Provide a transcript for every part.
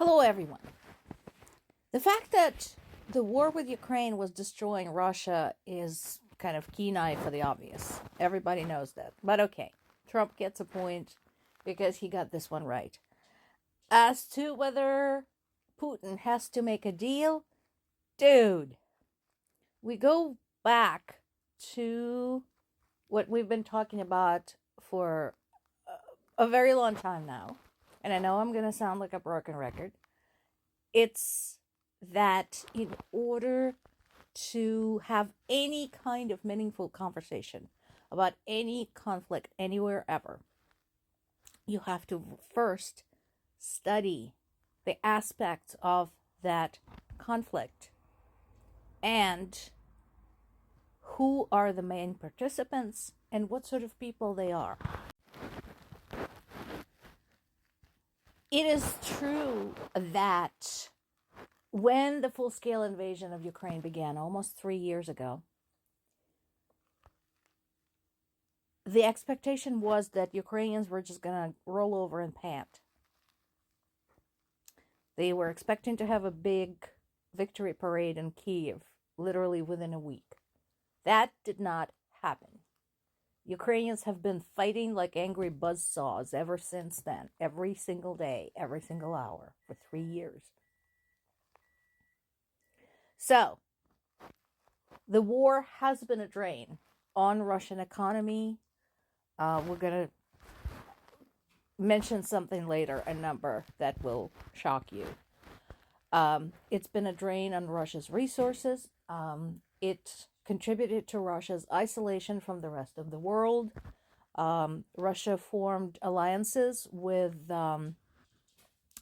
Hello, everyone. The fact that the war with Ukraine was destroying Russia is kind of keen eye for the obvious. Everybody knows that. But okay, Trump gets a point because he got this one right. As to whether Putin has to make a deal, dude, we go back to what we've been talking about for a very long time now. And I know I'm going to sound like a broken record. It's that in order to have any kind of meaningful conversation about any conflict anywhere ever, you have to first study the aspects of that conflict and who are the main participants and what sort of people they are. It is true that when the full-scale invasion of Ukraine began almost 3 years ago, the expectation was that Ukrainians were just going to roll over and pant. They were expecting to have a big victory parade in Kyiv, literally within a week. That did not happen. Ukrainians have been fighting like angry buzzsaws ever since then, every single day, every single hour, for 3 years. So, the war has been a drain on Russian economy. We're going to mention something later, a number that will shock you. It's been a drain on Russia's resources. It contributed to Russia's isolation from the rest of the world. Russia formed alliances with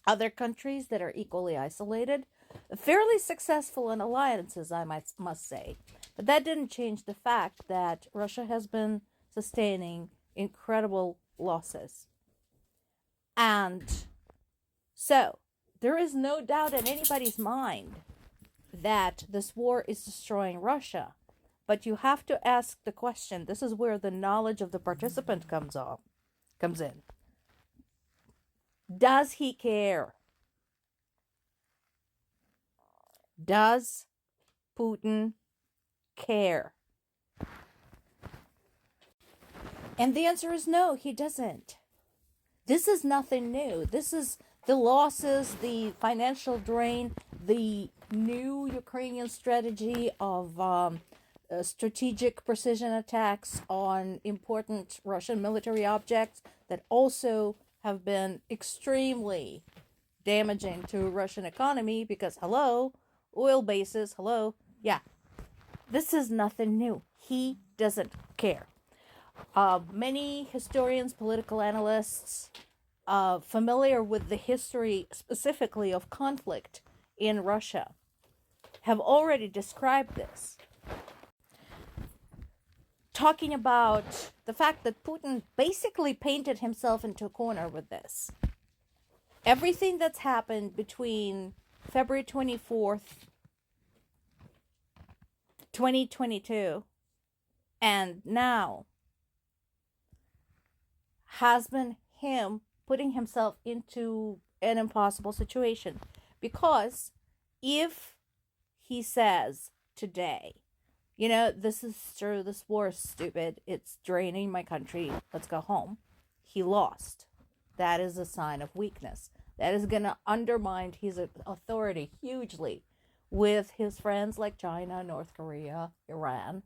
other countries that are equally isolated. Fairly successful in alliances, I must say. But that didn't change the fact that Russia has been sustaining incredible losses. And so, there is no doubt in anybody's mind that this war is destroying Russia. But you have to ask the question, this is where the knowledge of the participant comes in. Does he care? Does Putin care? And the answer is no, he doesn't. This is nothing new. This is the losses, the financial drain, the new Ukrainian strategy of strategic precision attacks on important Russian military objects that also have been extremely damaging to Russian economy because, hello, oil bases, hello, yeah. This is nothing new. He doesn't care. Many historians, political analysts, familiar with the history specifically of conflict in Russia, have already described this. Talking about the fact that Putin basically painted himself into a corner with this. Everything that's happened between February 24th, 2022, and now has been him putting himself into an impossible situation. Because if he says today, this is true, this war is stupid, it's draining my country, let's go home, he lost. That is a sign of weakness. That is going to undermine his authority hugely with his friends like China, North Korea, Iran.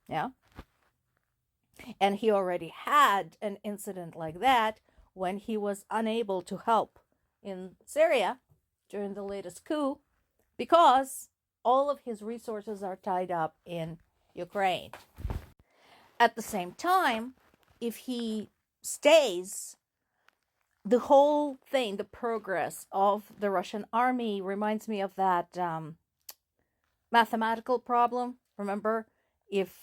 Yeah? And he already had an incident like that when he was unable to help in Syria during the latest coup because all of his resources are tied up in Ukraine. At the same time, if he stays, the whole thing, the progress of the Russian army reminds me of that mathematical problem. Remember, if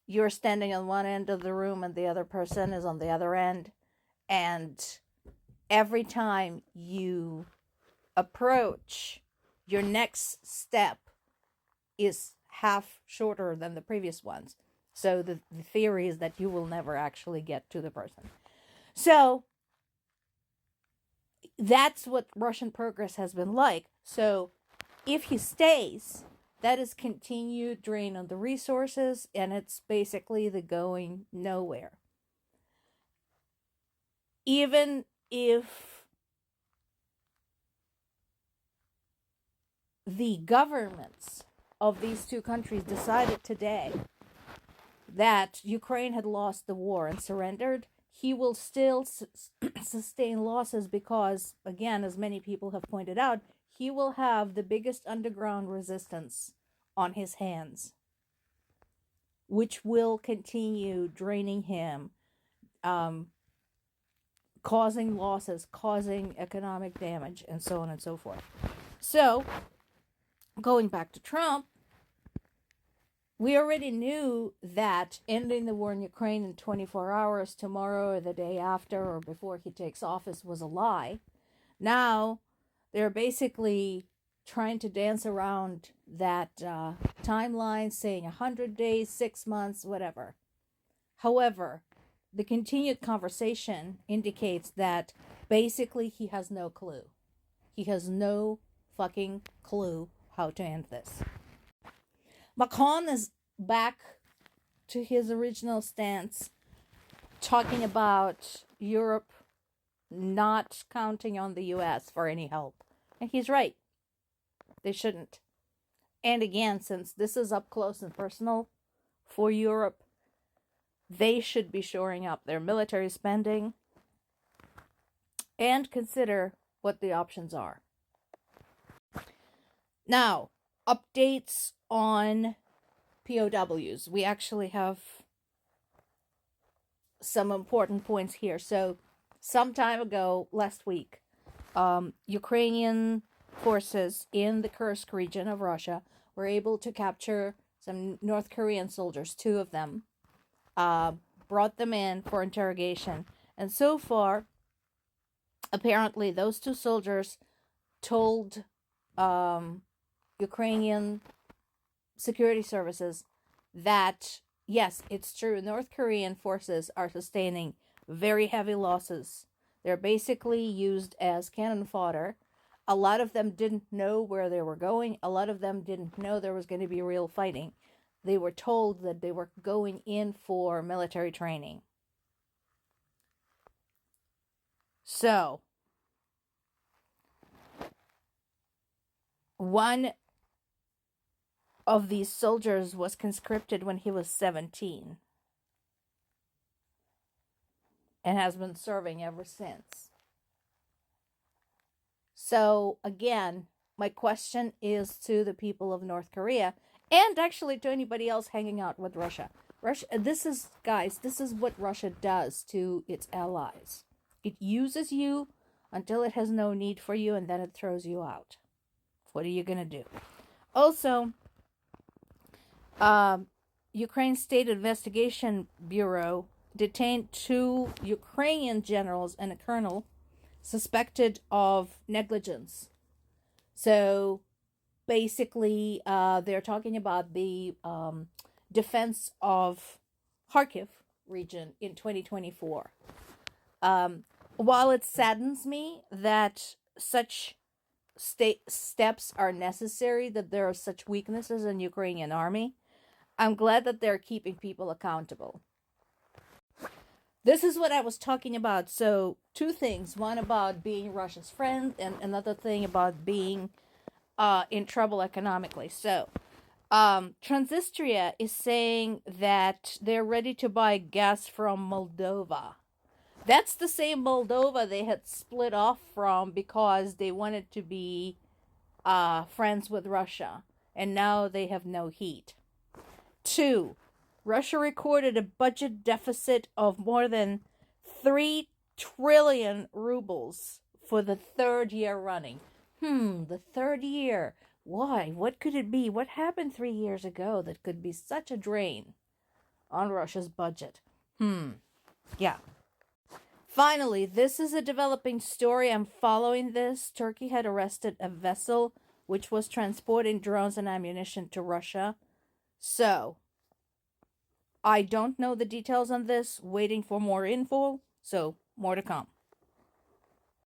you're standing on one end of the room and the other person is on the other end, and every time you approach, your next step is half shorter than the previous ones. So the theory is that you will never actually get to the person. So that's what Russian progress has been like. So if he stays, that is continued drain on the resources, and it's basically the going nowhere. Even if the governments of these two countries decided today that Ukraine had lost the war and surrendered, he will still sustain losses because, again, as many people have pointed out, he will have the biggest underground resistance on his hands, which will continue draining him, causing losses, causing economic damage, and so on and so forth. So, going back to Trump, we already knew that ending the war in Ukraine in 24 hours, tomorrow or the day after or before he takes office, was a lie. Now, they're basically trying to dance around that timeline, saying 100 days, 6 months, whatever. However, the continued conversation indicates that basically he has no clue. He has no fucking clue how to end this. Macron is back to his original stance, talking about Europe not counting on the US for any help. And he's right. They shouldn't. And again, since this is up close and personal for Europe, they should be shoring up their military spending and consider what the options are. Now, updates on POWs. We actually have some important points here. So, some time ago, last week, Ukrainian forces in the Kursk region of Russia were able to capture some North Korean soldiers, 2 of them, brought them in for interrogation. And so far, apparently, those 2 soldiers told Ukrainian security services that, yes, it's true, North Korean forces are sustaining very heavy losses. They're basically used as cannon fodder. A lot of them didn't know where they were going. A lot of them didn't know there was going to be real fighting. They were told that they were going in for military training. So, one of these soldiers was conscripted when he was 17 and has been serving ever since. So, again, my question is to the people of North Korea, and actually to anybody else hanging out with Russia. This is what Russia does to its allies. It uses you until it has no need for you, and then it throws you out. What are you going to do? Also, Ukraine State Investigation Bureau detained 2 Ukrainian generals and a colonel suspected of negligence. So basically, they're talking about the defense of Kharkiv region in 2024. While it saddens me that such steps are necessary, that there are such weaknesses in the Ukrainian army, I'm glad that they're keeping people accountable. This is what I was talking about. So, 2 things. One about being Russia's friend, and another thing about being in trouble economically. So, Transnistria is saying that they're ready to buy gas from Moldova. That's the same Moldova they had split off from because they wanted to be friends with Russia. And now they have no heat. 2, Russia recorded a budget deficit of more than 3 trillion rubles for the 3rd year running. The 3rd year. Why? What could it be? What happened 3 years ago that could be such a drain on Russia's budget? Yeah. Finally, this is a developing story. I'm following this. Turkey had arrested a vessel which was transporting drones and ammunition to Russia. So, I don't know the details on this. Waiting for more info. So, more to come.